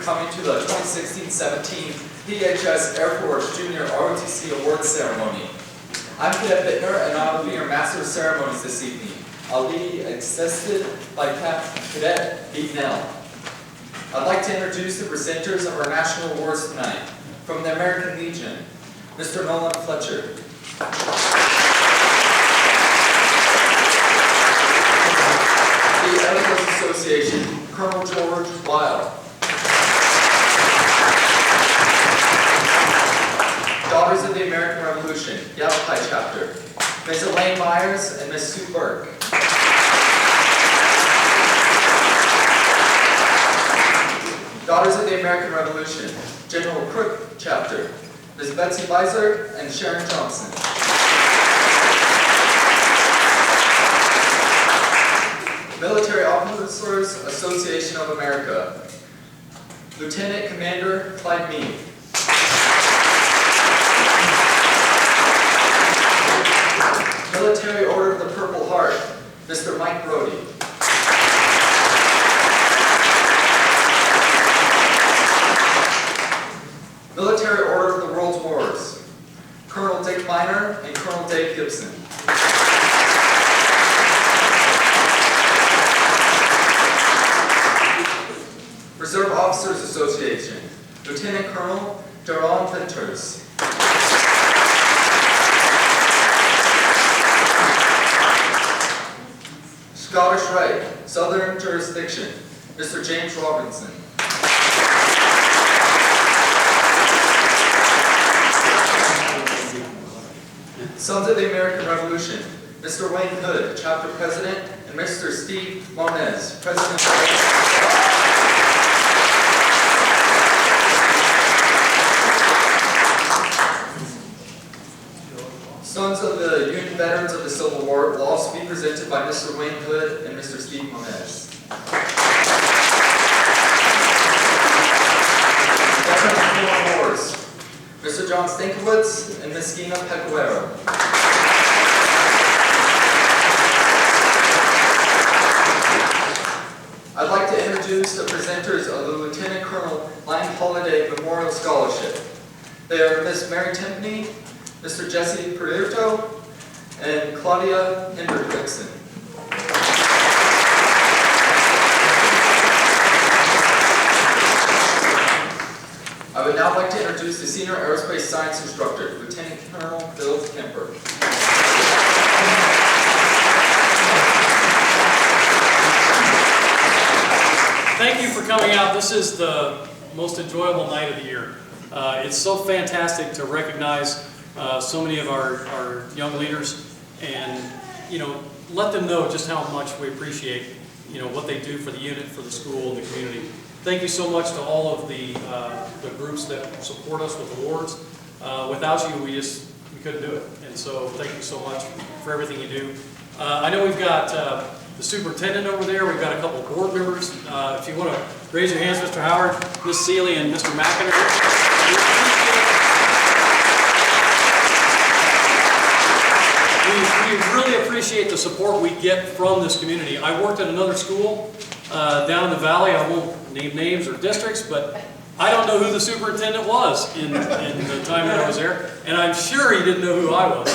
coming to the 2016-17 PHS Air Force Junior ROTC Awards Ceremony. I'm Cadet Bittner, and I will be your Master of Ceremonies this evening. I'll be assisted by Cadet Beatnell. I'd like to introduce the presenters of our national awards tonight. From the American Legion, Mr. Nolan Fletcher. The Air Force Association, Colonel George Weil. Daughters of the American Revolution, Yavapai Chapter, Ms. Elaine Myers and Ms. Sue Burke. Daughters of the American Revolution, General Crook Chapter, Ms. Betsy Beiser and Sharon Johnson. Military Officers Association of America, Lieutenant Commander Clyde Meade. Military Order of the Purple Heart, Mr. Mike Brody. Military Order of the World Wars, Colonel Dick Miner and Colonel Dave Gibson. Reserve Officers Association, Lieutenant Colonel Daron Venters. Scottish Rite, Southern Jurisdiction, Mr. James Robinson. Sons of the American Revolution, Mr. Wayne Hood, Chapter President, and Mr. Steve Moniz, President of Sons of the Union Veterans of the Civil War will also be presented by Mr. Wayne Hood and Mr. Steve Moniz. Veterans of Foreign Wars, Mr. John Stankiewicz and Ms. Gina Pecuero. I'd like to introduce the presenters of the Lieutenant Colonel Lang Holiday Memorial Scholarship. They are Ms. Mary Timpney, Mr. Jesse Perierto, and Claudia Hendrickson. I would now like to introduce the Senior Aerospace Science Instructor, Lieutenant Colonel Bill Kemper. Thank you for coming out. This is the most enjoyable night of the year. It's so fantastic to recognize so many of our young leaders and, let them know just how much we appreciate, what they do for the unit, for the school, and the community. Thank you so much to all of the groups that support us with awards. Without you, we couldn't do it. And so thank you so much for everything you do. I know we've got the superintendent over there. We've got a couple of board members. If you want to raise your hands, Mr. Howard, Ms. Seeley, and Mr. McInerney. We really appreciate the support we get from this community. I worked at another school down in the valley. I won't name names or districts, but I don't know who the superintendent was in the time that I was there, and I'm sure he didn't know who I was.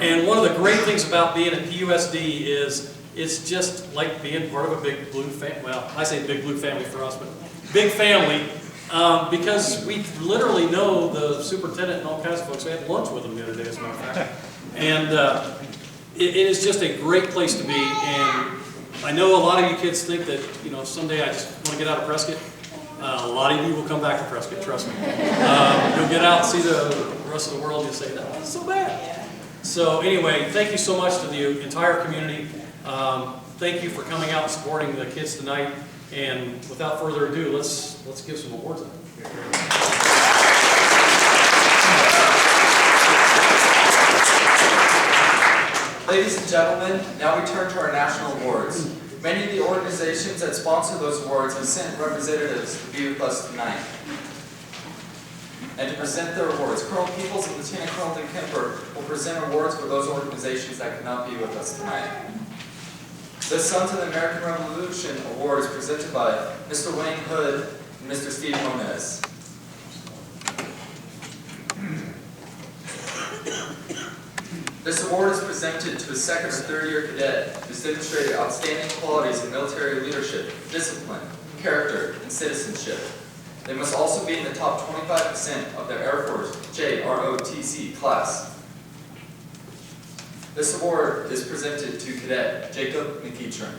And one of the great things about being at PUSD is it's just like being part of a big blue family. Well, I say big blue family for us, but big family, because we literally know the superintendent and all kinds of folks. We had lunch with them the other day, as a matter of fact. And it is just a great place to be. And I know a lot of you kids think that, someday I just want to get out of Prescott. A lot of you will come back to Prescott, trust me. You'll get out and see the rest of the world and you'll say, that's so bad. So anyway, thank you so much to the entire community. Thank you for coming out and supporting the kids tonight. And without further ado, let's give some awards out. Ladies and gentlemen, now we turn to our national awards. Many of the organizations that sponsor those awards have sent representatives to be with us tonight and to present their awards. Colonel Peoples and Lieutenant Colonel Dick Kemper will present awards for those organizations that could not be with us tonight. The Sons of the American Revolution Award is presented by Mr. Wayne Hood and Mr. Steve Gomez. This award is presented to a second or third year cadet who's demonstrated outstanding qualities in military leadership, discipline, character, and citizenship. They must also be in the top 25% of their Air Force JROTC class. This award is presented to Cadet Jacob McEachern.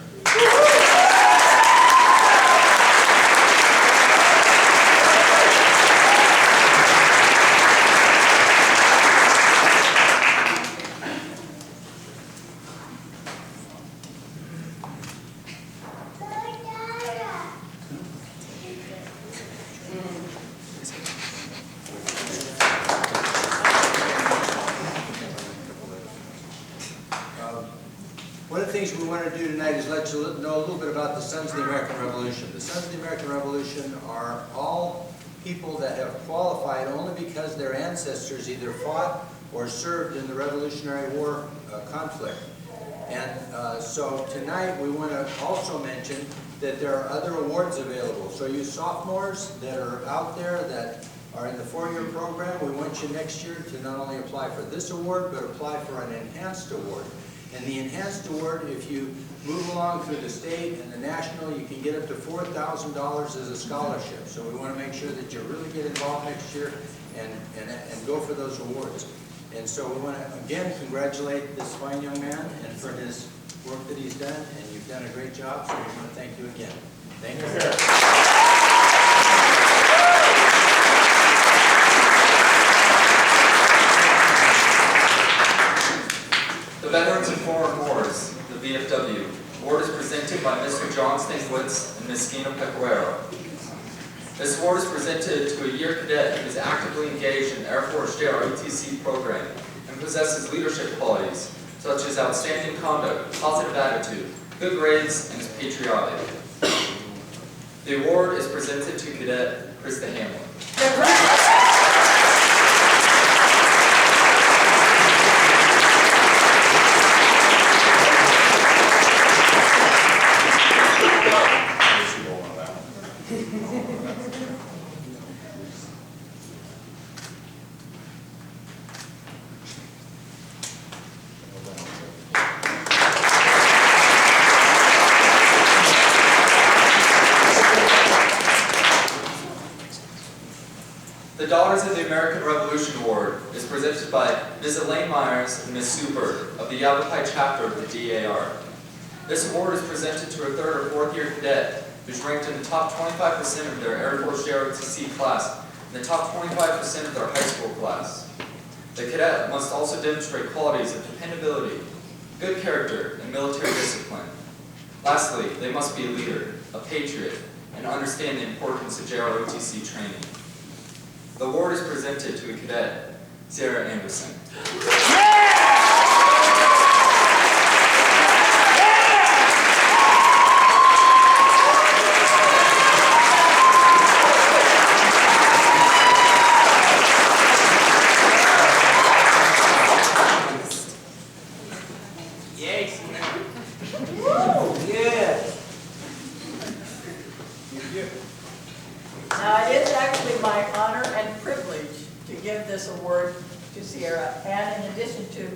One of the things we want to do tonight is let you know a little bit about the Sons of the American Revolution. The Sons of the American Revolution are all people that have qualified only because their ancestors either fought or served in the Revolutionary War conflict. And so tonight we want to also mention that there are other awards available. So you sophomores that are out there that are in the four-year program, we want you next year to not only apply for this award, but apply for an enhanced award. And the enhanced award, if you move along through the state and the national, you can get up to $4,000 as a scholarship. So we want to make sure that you really get involved next year and go for those awards. And so we want to, again, congratulate this fine young man and for his work that he's done. And you've done a great job, so we want to thank you again. Thank you. Veterans of Foreign Wars, the VFW. Award is presented by Mr. John Stankwitz and Ms. Gina Pecuero. This award is presented to a year cadet who is actively engaged in Air Force JROTC program and possesses leadership qualities such as outstanding conduct, positive attitude, good grades, and is patriotic. The award is presented to Cadet Krista Hamlin. The Daughters of the American Revolution Award is presented by Ms. Elaine Myers and Ms. Sue Bird of the Yavapai chapter of the DAR. This award is presented to a third or fourth year cadet who's ranked in the top 25% of their Air Force JROTC class and the top 25% of their high school class. The cadet must also demonstrate qualities of dependability, good character, and military discipline. Lastly, they must be a leader, a patriot, and understand the importance of JROTC training. The award is presented to a cadet, Sarah Anderson. Yes. Woo! Yes. Now, it is actually my honor and privilege to give this award to Sierra, and in addition to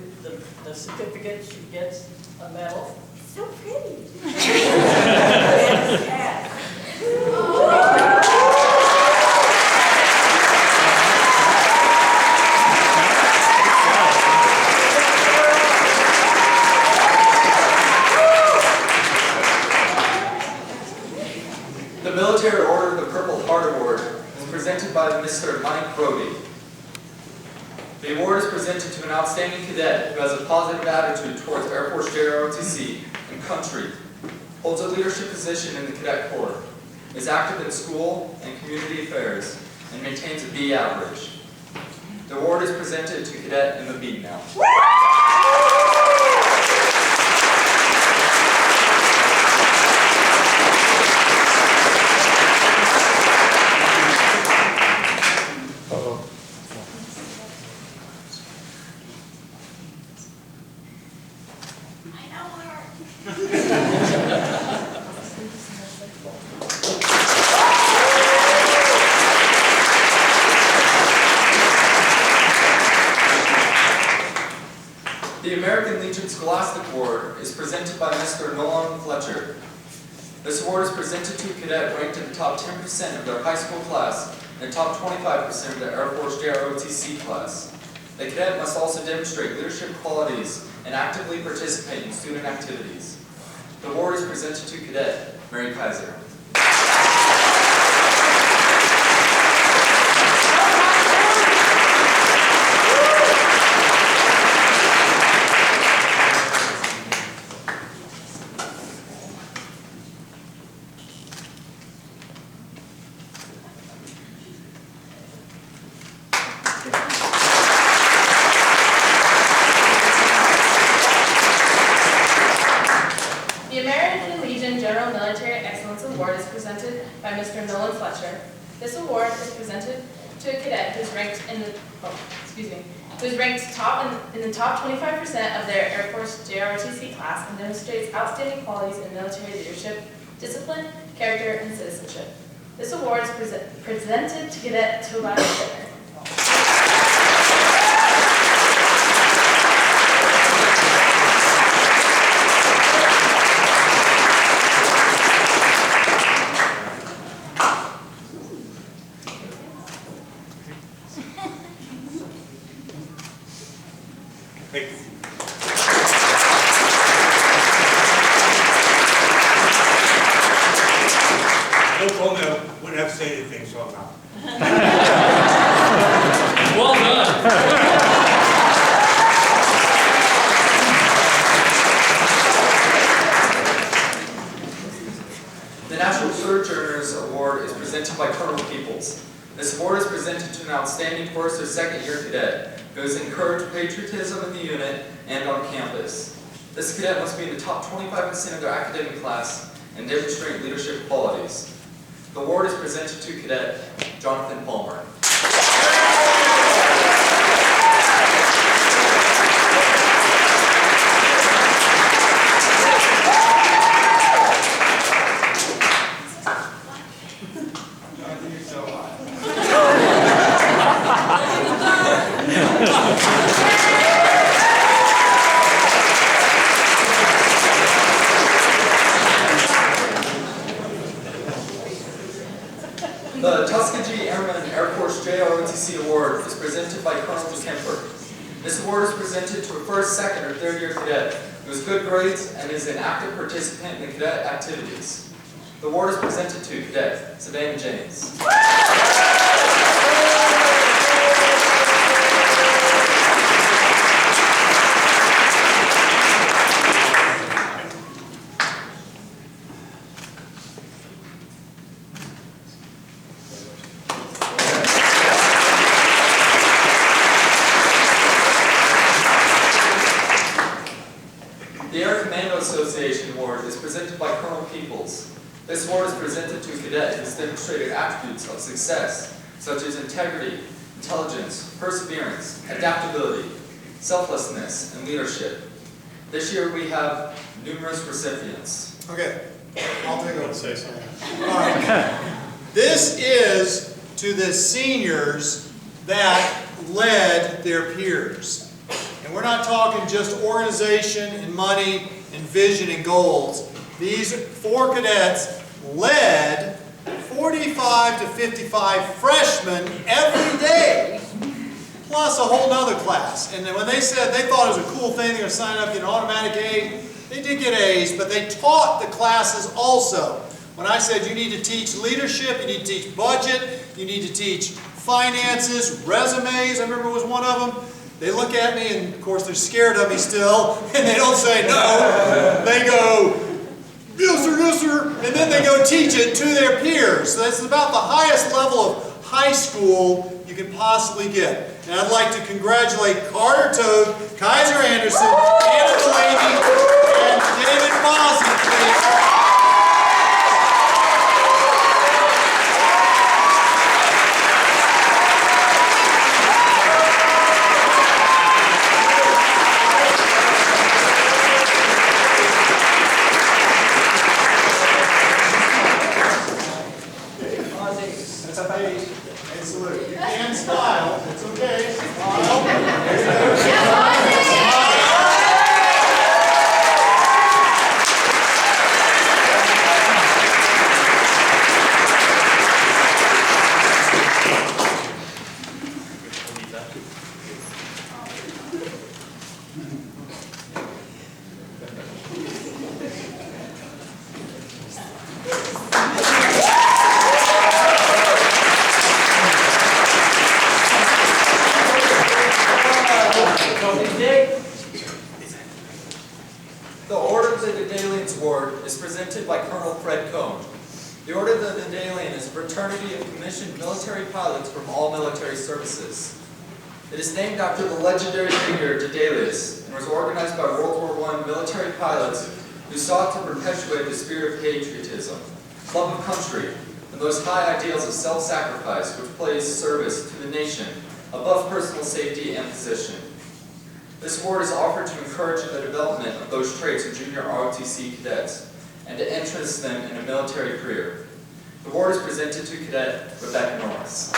the certificate, she gets a medal. It's so pretty. And a cat. The Military Order of the Purple Heart Award is presented by Mr. Mike Brody. The award is presented to an outstanding cadet who has a positive attitude towards Air Force JROTC and country, holds a leadership position in the Cadet Corps, is active in school and community affairs, and maintains a B average. The award is presented to Cadet Emma Beadnell. Catholic Award is presented by Mr. Nolan Fletcher. This award is presented to a cadet ranked in the top 10% of their high school class and the top 25% of their Air Force JROTC class. The cadet must also demonstrate leadership qualities and actively participate in student activities. The award is presented to Cadet Mary Kaiser. The American Legion General Military Excellence Award is presented by Mr. Nolan Fletcher. This award is presented to a cadet who's ranked in the, who's ranked in the top 25% of their Air Force JROTC class and demonstrates outstanding qualities in military leadership, discipline, character, and citizenship. This award is presented to Cadet Tobias Bittner. I told me I wouldn't have to say anything, so I'm not. Well done. The National Sojourners Award is presented by Colonel Peoples. This award is presented to an outstanding first or second year cadet who has encouraged patriotism in the unit and on campus. This cadet must be in the top 25% of their academic class and demonstrate leadership qualities. The award is presented to Cadet Jonathan Palmer. The Tuskegee Airmen Air Force JROTC Award is presented by Colonel DeKemper. This award is presented to a first, second, or third year cadet who has good grades and is an active participant in the cadet activities. The award is presented to Cadet Savannah James. The Air Commando Association Award is presented by Colonel Peoples. This award is presented to a cadet who has demonstrated attributes of success, such as integrity, intelligence, perseverance, adaptability, selflessness, and leadership. This year we have numerous recipients. Okay, I'll take over. Say something. All right. This is to the seniors that led their peers. And we're not talking just organization and money and vision and goals. These 4 cadets led 45 to 55 freshmen every day, plus a whole nother class. And then when they said they thought it was a cool thing, they're going to sign up, get an automatic A, they did get A's, but they taught the classes also. When I said you need to teach leadership, you need to teach budget, you need to teach finances, resumes, I remember was one of them. They look at me and of course they're scared of me still, and they don't say no. They go, yes sir, and then they go teach it to their peers. So that's about the highest level of high school you can possibly get. And I'd like to congratulate Carter Toad, Kaiser Anderson, Anna Delaney, and David Bosnick, please. Salute. You can smile. It's okay. Smile. of the Dedalians Award is presented by Colonel Fred Cohn. The Order of the Dedalian is a fraternity of commissioned military pilots from all military services. It is named after the legendary figure Dedalus and was organized by World War I military pilots who sought to perpetuate the spirit of patriotism, love of country, and those high ideals of self-sacrifice which place service to the nation above personal safety and position. This award is offered to encourage the development of those traits in junior ROTC cadets and to interest them in a military career. The award is presented to Cadet Rebecca Norris.